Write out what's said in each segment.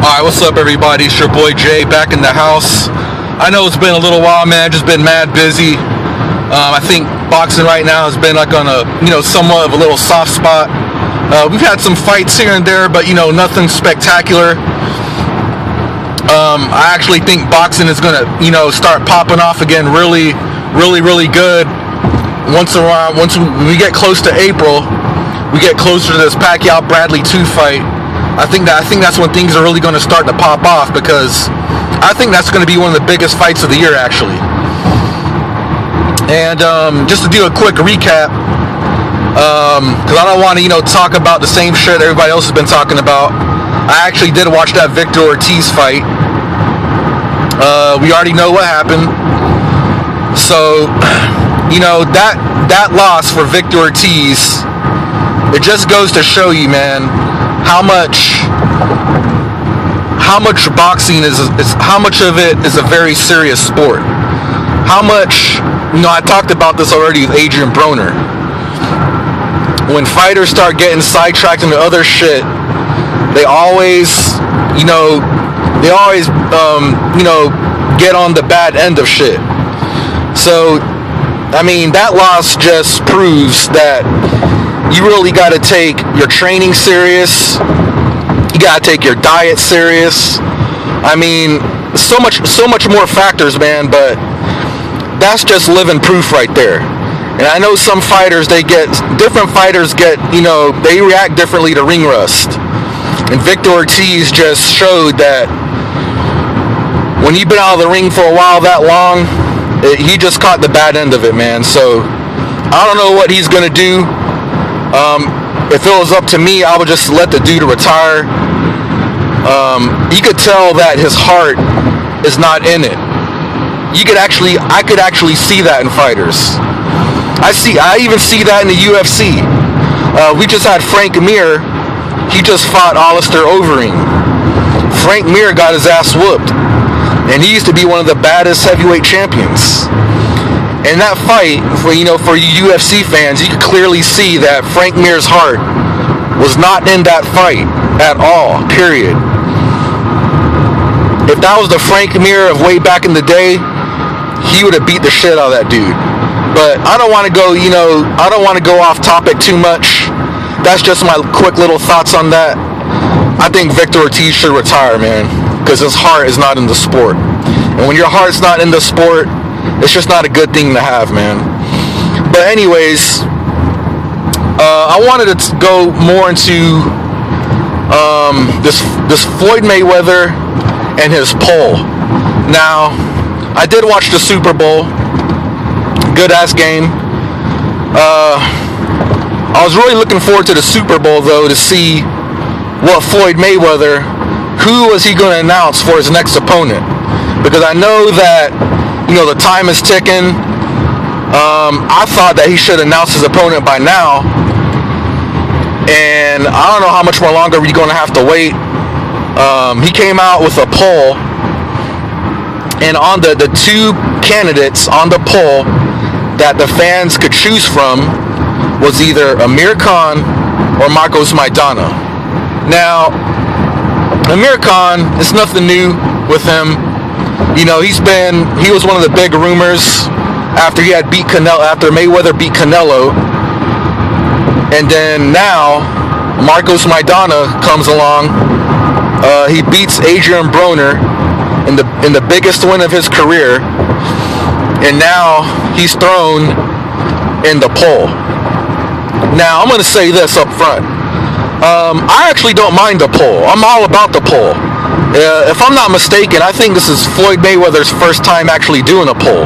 Alright, what's up everybody? It's your boy Jay back in the house. I know it's been a little while, man. Just been mad busy. I think boxing right now has been like on a, somewhat of a little soft spot. We've had some fights here and there, but nothing spectacular. I actually think boxing is gonna, start popping off again really good. Once we get close to April, we get closer to this Pacquiao-Bradley 2 fight. I think that's when things are really going to start to pop off, because I think that's going to be one of the biggest fights of the year, actually. And just to do a quick recap, because I don't want to talk about the same shit everybody else has been talking about. I actually did watch that Victor Ortiz fight. We already know what happened. So that loss for Victor Ortiz, it just goes to show you, man, how much boxing is how much of it is a very serious sport. How much, I talked about this already with Adrian Broner. When fighters start getting sidetracked into other shit, they always get on the bad end of shit. So, I mean, that loss just proves that you really got to take your training serious. You got to take your diet serious. I mean, so much more factors, man, but that's just living proof right there. And I know some fighters, different fighters get, they react differently to ring rust. And Victor Ortiz just showed that when you've been out of the ring for a while that long, he just caught the bad end of it, man. So I don't know what he's going to do. If it was up to me, I would just let the dude retire. You could tell that his heart is not in it. I could actually see that in fighters. I even see that in the UFC. We just had Frank Amir. He just fought Alistair Overeem. Frank Mir got his ass whooped, and he used to be one of the baddest heavyweight champions. In that fight, for you UFC fans, you could clearly see that Frank Mir's heart was not in that fight at all, period. If that was the Frank Mir of way back in the day, he would have beat the shit out of that dude. But I don't want to go, I don't want to go off topic too much. That's just my quick little thoughts on that. I think Victor Ortiz should retire, man, because his heart is not in the sport. And when your heart's not in the sport, it's just not a good thing to have, man. But anyways, I wanted to go more into this Floyd Mayweather and his poll. Now, I did watch the Super Bowl. Good ass game. I was really looking forward to the Super Bowl, though, to see what Floyd Mayweather, who was he going to announce for his next opponent? Because I know that the time is ticking. I thought that he should announce his opponent by now. And I don't know how much more longer we're going to have to wait. He came out with a poll. And on the two candidates on the poll that the fans could choose from was either Amir Khan or Maidana. Now, Amir Khan, it's nothing new with him. He was one of the big rumors after he had beat Canelo, after Mayweather beat Canelo. And then now, Maidana comes along. He beats Adrian Broner in the biggest win of his career. And now he's thrown in the poll. Now, I'm going to say this up front. I actually don't mind the poll. I'm all about the poll. If I'm not mistaken, I think this is Floyd Mayweather's first time actually doing a poll.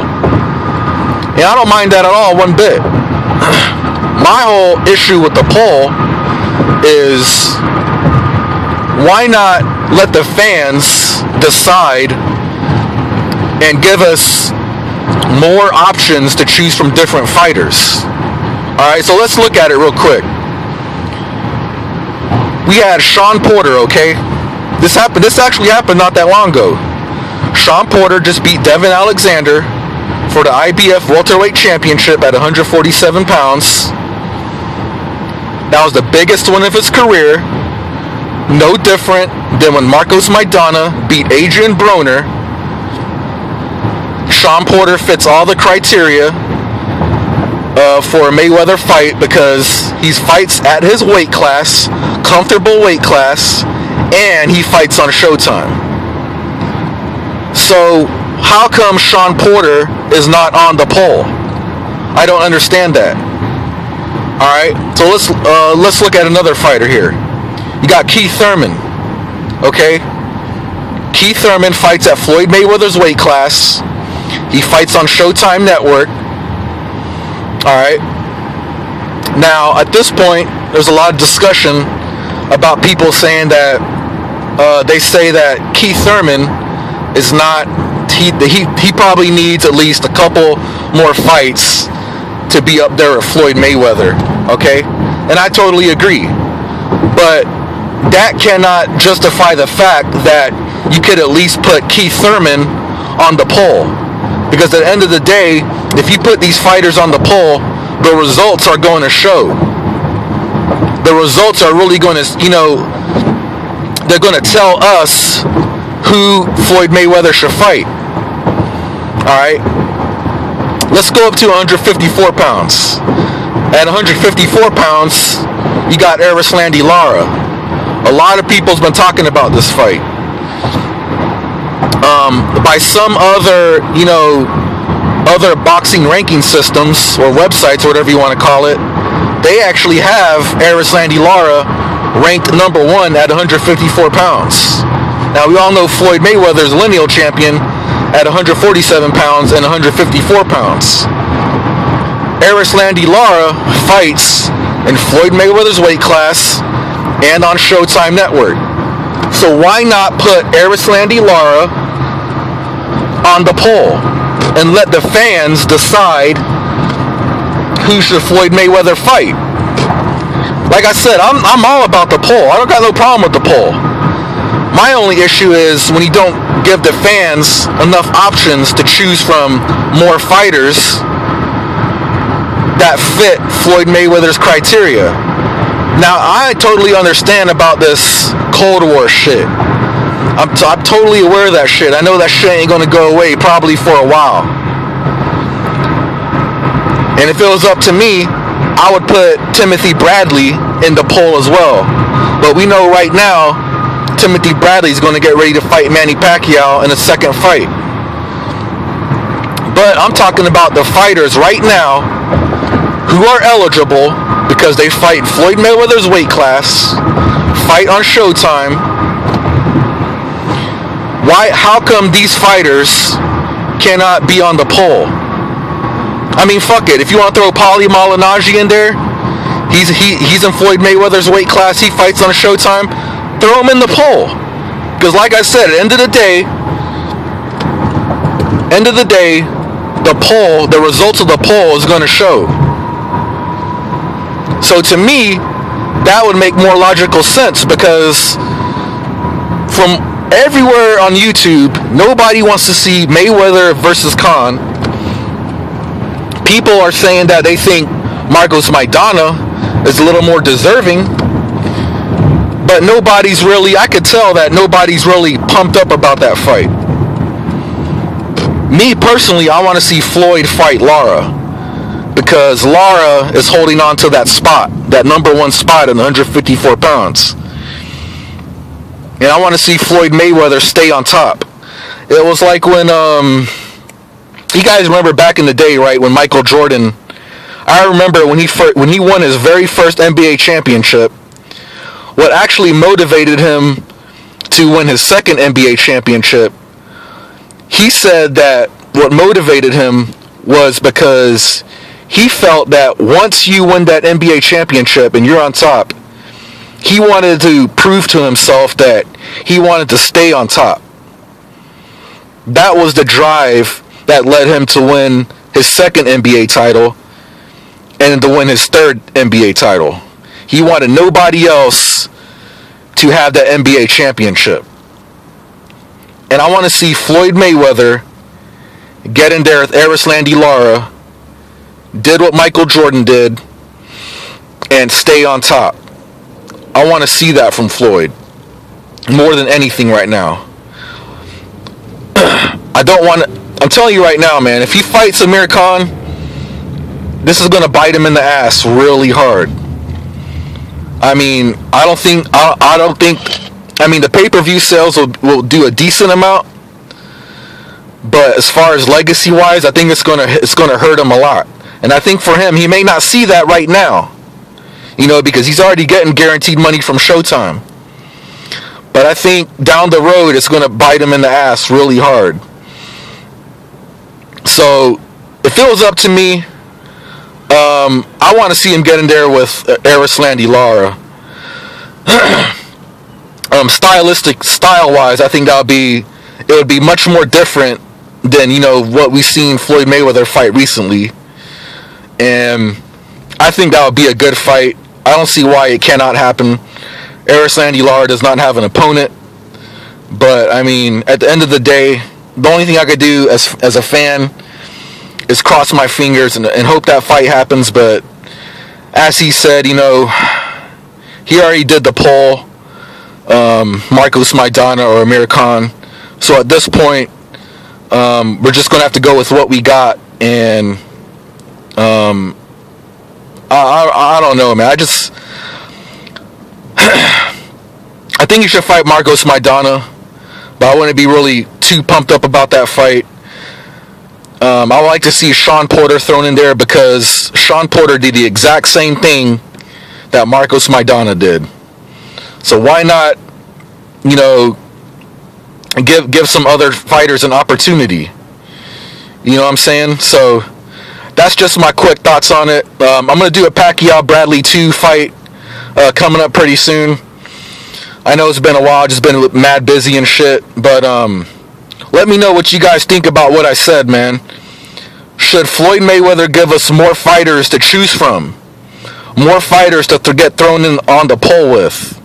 And I don't mind that at all, one bit. My whole issue with the poll is, why not let the fans decide and give us more options to choose from different fighters? Alright, so let's look at it real quick. We had Sean Porter, okay? This actually happened not that long ago. Sean Porter just beat Devin Alexander for the IBF welterweight championship at 147 pounds. That was the biggest win of his career. no different than when Marcos Maidana beat Adrian Broner. Sean Porter fits all the criteria for a Mayweather fight because he fights at his weight class, comfortable weight class, and he fights on Showtime. So how come Sean Porter is not on the poll? I don't understand that. All right, so let's look at another fighter here. You got Keith Thurman. Okay, Keith Thurman fights at Floyd Mayweather's weight class. He fights on Showtime Network. All right. Now, at this point, there's a lot of discussion about people saying that they say that Keith Thurman is not. He probably needs at least a couple more fights to be up there with Floyd Mayweather. Okay, and I totally agree. But that cannot justify the fact that you could at least put Keith Thurman on the poll. Because at the end of the day, if you put these fighters on the poll, the results are going to show. The results are really going to, they're going to tell us who Floyd Mayweather should fight. All right? Let's go up to 154 pounds. At 154 pounds, you got Erislandy Lara. A lot of people's been talking about this fight. By some other, other boxing ranking systems or websites or whatever you want to call it, they actually have Erislandy Lara ranked number 1 at 154 pounds. Now, we all know Floyd Mayweather is lineal champion at 147 pounds and 154 pounds. Erislandy Lara fights in Floyd Mayweather's weight class and on Showtime Network. So why not put Erislandy Lara on the poll and let the fans decide who should Floyd Mayweather fight? Like I said, I'm all about the poll. I don't got no problem with the poll. My only issue is when you don't give the fans enough options to choose from more fighters that fit Floyd Mayweather's criteria. Now, I totally understand about this Cold War shit. I'm totally aware of that shit. I know that shit ain't gonna go away probably for a while. And if it was up to me, I would put Timothy Bradley in the poll as well. But we know right now, Timothy Bradley's gonna get ready to fight Manny Pacquiao in a second fight. But I'm talking about the fighters right now who are eligible because they fight Floyd Mayweather's weight class, fight on Showtime. How come these fighters cannot be on the poll? I mean, fuck it. If you want to throw Paulie Malignaggi in there, he's in Floyd Mayweather's weight class, he fights on Showtime, throw him in the poll. Because like I said, at the end of the day, the results of the poll is going to show. So to me, that would make more logical sense because from everywhere on YouTube, nobody wants to see Mayweather versus Khan. People are saying that they think Marcos Maidana is a little more deserving, but I could tell that nobody's really pumped up about that fight. Me personally, I want to see Floyd fight Lara. Because Lara is holding on to that spot, that number 1 spot at 154 pounds. And I want to see Floyd Mayweather stay on top. It was like when, you guys remember back in the day, right, when Michael Jordan, I remember when he won his very first NBA championship, what actually motivated him to win his second NBA championship, he said that what motivated him was because he felt that once you win that NBA championship and you're on top, he wanted to prove to himself that he wanted to stay on top. That was the drive that led him to win his second NBA title and to win his third NBA title. He wanted nobody else to have that NBA championship. And I want to see Floyd Mayweather get in there with Erislandy Lara, did what Michael Jordan did, and stay on top. I want to see that from Floyd. more than anything right now. I don't want to, I'm telling you right now, man, if he fights Amir Khan, this is going to bite him in the ass really hard. I mean, I don't think, I mean, the pay-per-view sales will do a decent amount, but as far as legacy-wise, I think it's gonna hurt him a lot. And I think for him, he may not see that right now, you know, because he's already getting guaranteed money from Showtime. But I think down the road, it's gonna bite him in the ass really hard. So, if it was up to me, I want to see him get in there with Erislandy Lara. Style-wise, I think it would be much more different than, you know, what we've seen Floyd Mayweather fight recently. And I think that would be a good fight. I don't see why it cannot happen. Erislandy Lara does not have an opponent. But, I mean, at the end of the day, the only thing I could do as a fan is cross my fingers and hope that fight happens. But as he said, you know, he already did the poll, Marcos Maidana or Amir Khan. So at this point, we're just going to have to go with what we got. And I don't know, man. I think you should fight Marcos Maidana, but I wouldn't be really too pumped up about that fight. I would like to see Sean Porter thrown in there because Sean Porter did the exact same thing that Marcos Maidana did. So why not, you know, give some other fighters an opportunity? You know what I'm saying? So that's just my quick thoughts on it. I'm going to do a Pacquiao-Bradley 2 fight coming up pretty soon. I know it's been a while, just been mad busy and shit, but let me know what you guys think about what I said, man. Should Floyd Mayweather give us more fighters to choose from? More fighters to get thrown in on the poll with?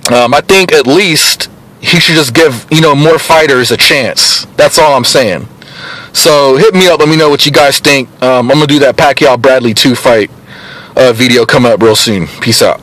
I think at least he should just give, you know, more fighters a chance. That's all I'm saying. So hit me up, let me know what you guys think. I'm going to do that Pacquiao-Bradley 2 fight video coming up real soon. Peace out.